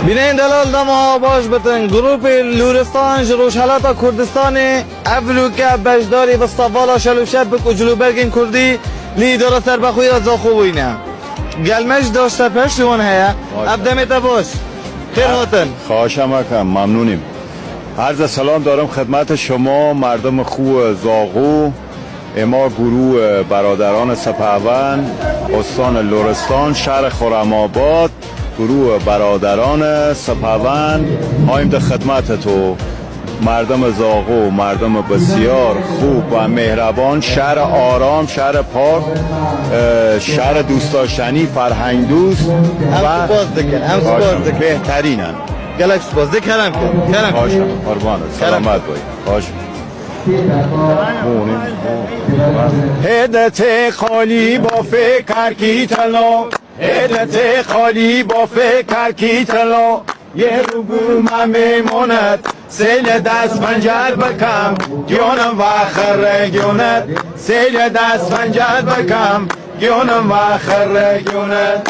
بینین دلال دما باش بتن گروپ لورستان جروشالات کردستان افلوکه بجداری و استوالا شلوشت بک و جلوبرگین کردی لیدر سربخوی از خوبینه گلمش داشته پشتون هیا ابدمت باش خیر هاتن خواهشم اکم ممنونیم. عرض سلام دارم خدمت شما مردم خوب زاغو، اما گروه برادران سپهون استان لرستان شهر خرم‌آباد، گروه برادران سپهون آیم در خدمت تو. مردم زاغو مردم بسیار خوب و مهربان، شهر آرام، شهر پاک، شهر دوست داشتنی، فرهنگ دوست هم سپاس دکن هم سپاس دکن بهترینن. گلک سپاس دکرم کرم باشم قربانت سلامت باید باشم. هدت خالی با فکر کی تلا، هدت خالی با فکر کی تلا، یه روگو من میموند سیل دست پنجر بکم گیونم و خره گیوند، سیل دست پنجر بکم گیونم و خره گیوند.